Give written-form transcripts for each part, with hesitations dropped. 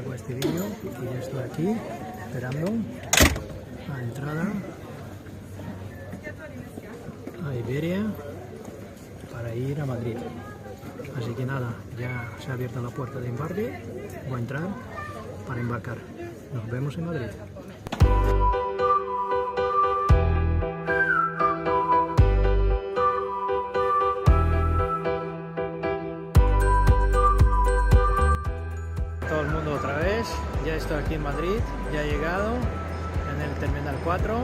hago este vídeo y ya estoy aquí esperando la entrada a Iberia para ir a Madrid. Así que nada, ya se ha abierto la puerta de embarque, voy a entrar para embarcar. Nos vemos en Madrid. Todo el mundo otra vez, ya estoy aquí en Madrid, ya he llegado en el Terminal 4,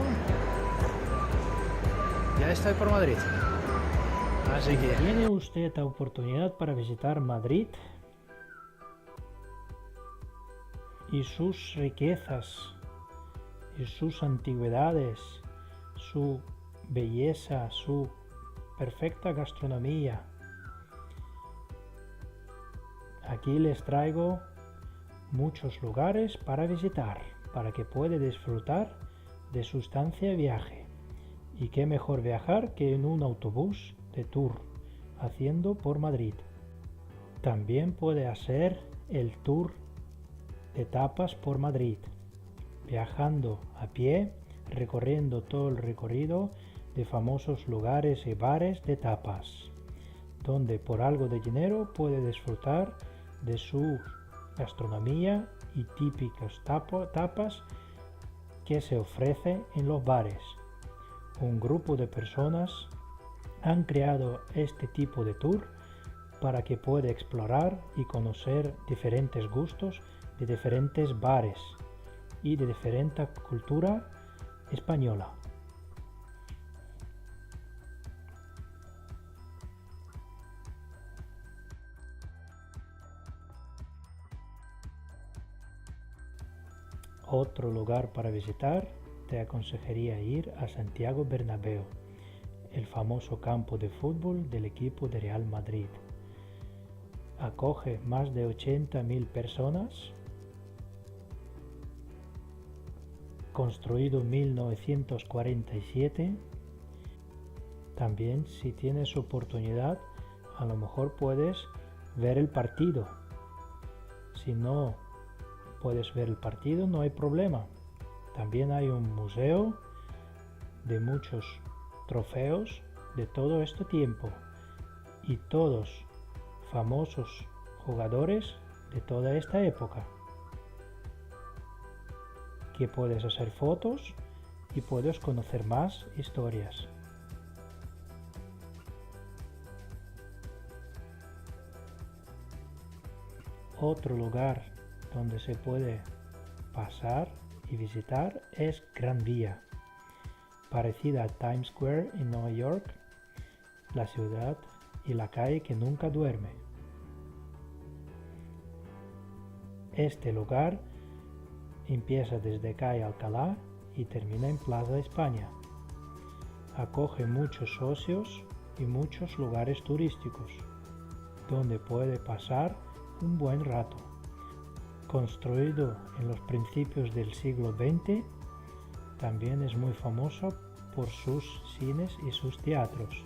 ya estoy por Madrid. Así que tiene usted la oportunidad para visitar Madrid y sus riquezas y sus antigüedades, su belleza, su perfecta gastronomía. Aquí les traigo muchos lugares para visitar, para que pueda disfrutar de su estancia de viaje. Y qué mejor viajar que en un autobús de tour, haciendo por Madrid. También puede hacer el tour de tapas por Madrid, viajando a pie, recorriendo todo el recorrido de famosos lugares y bares de tapas, donde por algo de dinero puede disfrutar de su gastronomía y típicas tapas que se ofrece en los bares. Un grupo de personas han creado este tipo de tour para que pueda explorar y conocer diferentes gustos de diferentes bares y de diferente cultura española. Otro lugar para visitar, te aconsejaría ir a Santiago Bernabéu, el famoso campo de fútbol del equipo de Real Madrid. Acoge más de 80.000 personas, construido en 1947. También, si tienes oportunidad, a lo mejor puedes ver el partido. Si no puedes ver el partido, no hay problema. También hay un museo de muchos trofeos de todo este tiempo y todos famosos jugadores de toda esta época, que puedes hacer fotos y puedes conocer más historias. Otro lugar donde se puede pasar y visitar es Gran Vía, parecida a Times Square en Nueva York, la ciudad y la calle que nunca duerme. Este lugar empieza desde calle Alcalá y termina en Plaza España. Acoge muchos socios y muchos lugares turísticos, donde puede pasar un buen rato. Construido en los principios del siglo XX, también es muy famoso por sus cines y sus teatros.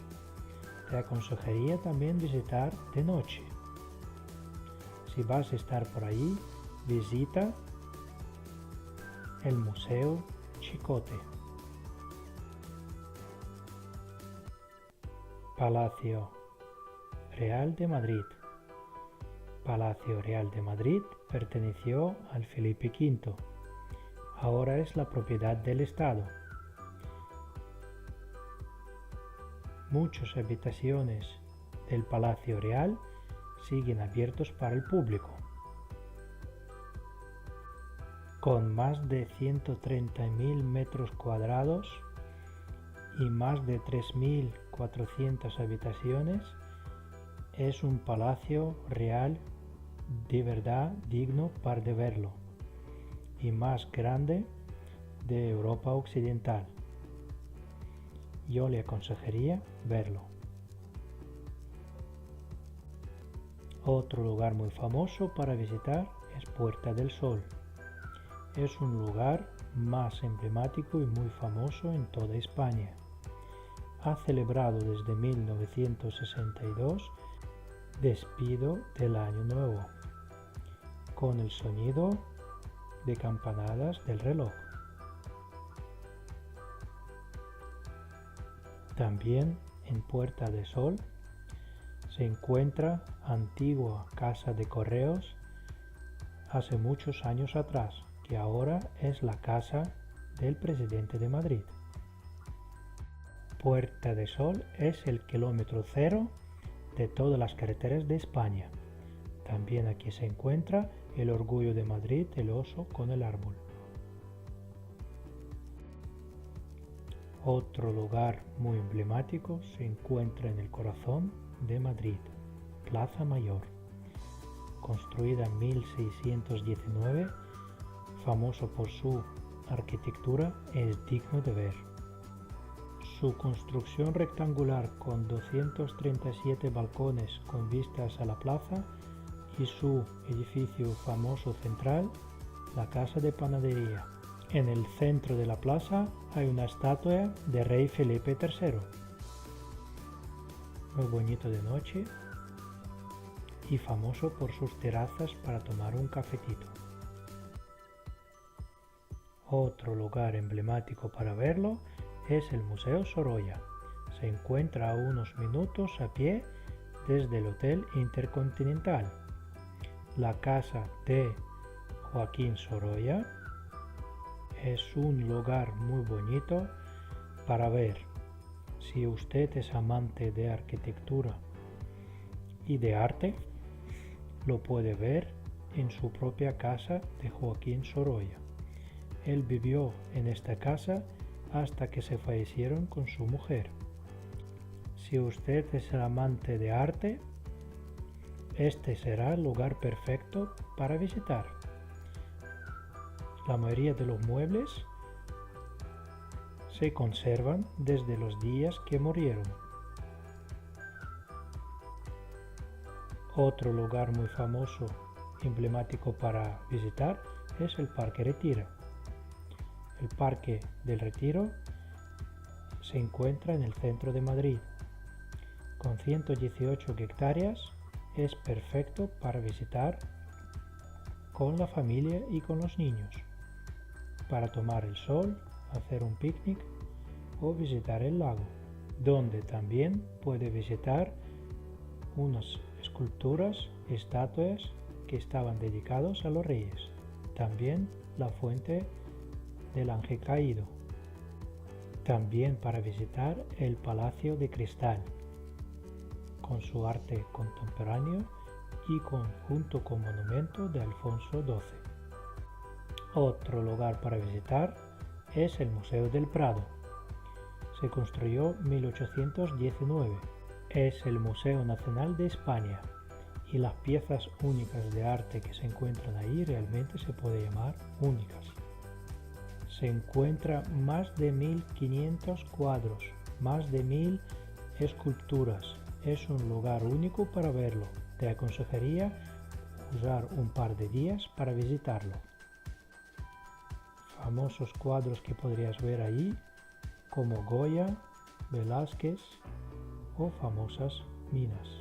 Te aconsejaría también visitar de noche. Si vas a estar por ahí, visita el Museo Chicote. Palacio Real de Madrid. Palacio Real de Madrid perteneció al Felipe V. Ahora es la propiedad del Estado. Muchas habitaciones del Palacio Real siguen abiertos para el público. Con más de 130.000 metros cuadrados y más de 3.400 habitaciones, es un palacio real de verdad digno para de verlo y más grande de Europa Occidental. Yo le aconsejaría verlo. Otro lugar muy famoso para visitar es Puerta del Sol. Es un lugar más emblemático y muy famoso en toda España. Ha celebrado desde 1962 despido del Año Nuevo, con el sonido de campanadas del reloj. También en Puerta de Sol se encuentra antigua casa de correos hace muchos años atrás, que ahora es la casa del presidente de Madrid. Puerta de Sol es el kilómetro cero de todas las carreteras de España. También aquí se encuentra el orgullo de Madrid, el oso con el árbol. Otro lugar muy emblemático se encuentra en el corazón de Madrid, Plaza Mayor, construida en 1619, famoso por su arquitectura, es digno de ver. Su construcción rectangular con 237 balcones con vistas a la plaza y su edificio famoso central, la Casa de Panadería. En el centro de la plaza hay una estatua de Rey Felipe III. Muy bonito de noche y famoso por sus terrazas para tomar un cafetito. Otro lugar emblemático para verlo es el Museo Sorolla. Se encuentra a unos minutos a pie desde el Hotel Intercontinental. La casa de Joaquín Sorolla es un lugar muy bonito para ver. Si usted es amante de arquitectura y de arte, lo puede ver en su propia casa de Joaquín Sorolla. Él vivió en esta casa hasta que se fallecieron con su mujer. Si usted es el amante de arte, este será el lugar perfecto para visitar. La mayoría de los muebles se conservan desde los días que murieron. Otro lugar muy famoso, emblemático para visitar, es el Parque Retiro. El Parque del Retiro se encuentra en el centro de Madrid. Con 118 hectáreas es perfecto para visitar con la familia y con los niños, para tomar el sol, hacer un picnic o visitar el lago, donde también puede visitar unas esculturas, estatuas que estaban dedicados a los reyes. También la fuente del Ángel Caído. También para visitar el Palacio de Cristal, con su arte contemporáneo y junto con monumento de Alfonso XII. Otro lugar para visitar es el Museo del Prado. Se construyó en 1819. Es el Museo Nacional de España y las piezas únicas de arte que se encuentran ahí realmente se puede llamar únicas. Se encuentran más de 1500 cuadros, más de 1000 esculturas. Es un lugar único para verlo. Te aconsejaría usar un par de días para visitarlo. Famosos cuadros que podrías ver allí, como Goya, Velázquez o famosas minas.